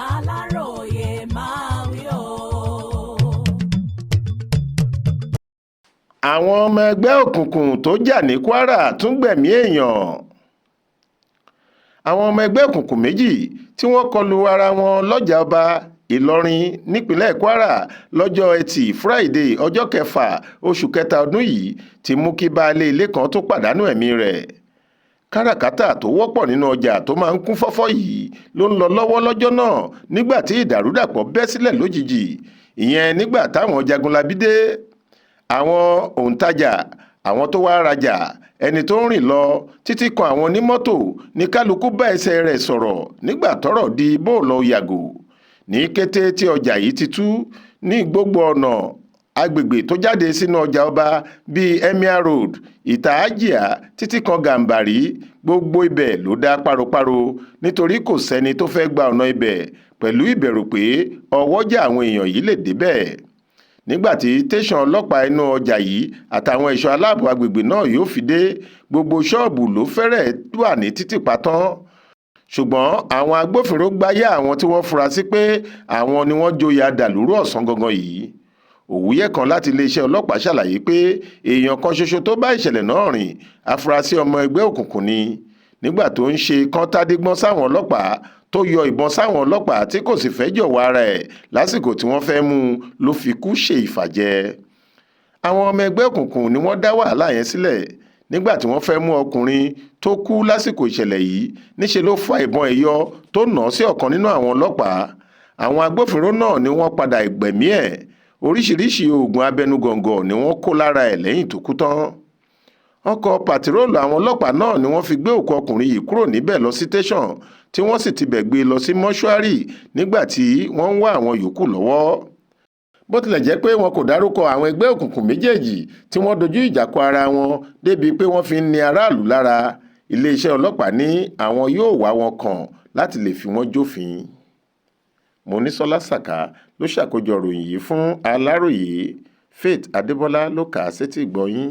Aláròyé máa wí o. Àwọn ọmọ ẹgbẹ́ òkùnkùn tó jà ní Kwara tún gbẹ̀mí èèyàn. Àwọn ọmọ ẹgbẹ́ òkùnkùn méjì tí wọ́n kọlu ara wọn lọ́jà ọba Ìlọrin nípínlẹ̀ Kwara lọ́jọ́ Ẹtì Friday ọjọ́ 6 oṣù kẹta ọdún yìí ti mú kí baálé ilé kan tó pàdánù ẹ̀mí rẹ̀. Káràkátà tó wọ́pọ̀ nínú ọjà tó máa ń kún fọ́fọ́ yìí ló ń lọ lọ́wọ́ lọ́jọ́ náà nígbà tí ìdàrúdàpọ̀ bẹ́ sílẹ̀ lójijì, ìyẹn nígbà táwọn jagunlabí dé. Àwọn òǹtajà, àwọn tó wá rajà, ẹni tó ń rìn lọ títí kan àwọn onímọ́tò ní kálukú bá ẹsẹ̀ rẹ̀ sọ̀rọ̀ nígbà tọ́rọ̀ di bóòlọ yàgò. Ní kété tí ọjà yìí ti tú ní gbogbo ọ̀nà agbègbè tó jáde sínú ọjà ọba bíi Emir Road, Ìta Àjíà títí kan Gàmbàrí, gbogbo ibẹ̀ ló dá páropáro nítorí kò sẹ́ni tó fẹ́ gba ọ̀nà ibẹ̀ pẹ̀lú ìbẹ̀rù pé ọwọ́jà àwọn èèyàn yìí lè débẹ̀. Nígbàtí tẹ̀sán ọlọ́pàá inú ọjà yìí àtàwọn ẹ̀ṣọ́ aláàbò agbègbè náà yóò fi dé, gbogbo ṣọ́ọ̀bù ló fẹ́rẹ̀ẹ́ wà ní títìpa tán. Ṣùgbọ́n àwọn agbófinró gbáyà àwọn tí wọ́n fura sí pé àwọn ni wọ́n joyè adàlúrú ọ̀sán gangan yìí. Òwúyẹ́ kan láti iléeṣẹ́ ọlọ́pàá ṣàlàyé pé èèyàn kan ṣoṣo tó bá ìṣẹ̀lẹ̀ náà rìn, afurasí ọmọ ẹgbẹ́ òkùnkùn ni. Nígbà tó ń ṣe kọ́ńtàdígbọ́n sáwọn ọlọ́pàá tó yọ ìbọn sáwọn ọlọ́pàá tí kò sì fẹ́ jọ̀wọ́ ara ẹ̀ lásìkò tí wọ́n fẹ́ mú un ló fi kú ṣe ìfàjẹ. Àwọn ọmọ ẹgbẹ́ òkùnkùn ni wọ́n dá wàhálà yẹn sílẹ̀. Nígbà tí wọ́n fẹ́ mú ọkùnrin tó kú lásìkò ìṣẹ̀lẹ̀ yìí, níṣe ló fa ìbọn ẹ̀yọ tó nà sí ọ̀kan nínú àwọn ọlọ́pàá. Àwọn agbófinró náà ni wọ́n padà gbẹ̀mí ẹ̀. Oríṣiríṣi oògùn abẹnugọ̀ngọ̀ ni wọ́n kó lára ẹ̀ lẹ́yìn tó kú tán. Ọkọ̀ pàtiróòlù àwọn ọlọ́pàá náà ni wọ́n fi gbé òkú ọkùnrin yìí kúrò níbẹ̀ lọ sí tẹ̀sán tí wọ́n sì ti bẹ̀ gbé lọ sí mọ́ṣúárì nígbà tí wọ́n ń wá àwọn yòókù lọ́wọ́. Bó tilẹ̀ jẹ́ pé wọn kò dárúkọ àwọn ẹgbẹ́ òkùnkùn méjèèjì tí wọ́n dojú ìjà kọ ara wọn débi pé wọ́n fi ń ni aráàlú lára, iléeṣẹ́ ọlọ́pàá ní àwọn yóò wá wọn kàn láti lè fi wọ́n jófin. Monísọ́lá Sàká ló ṣàkójọ ìròyìn yìí fún Aláròyé. Faith Adébọ́lá ló kà á sétí ìgbọ́ yín.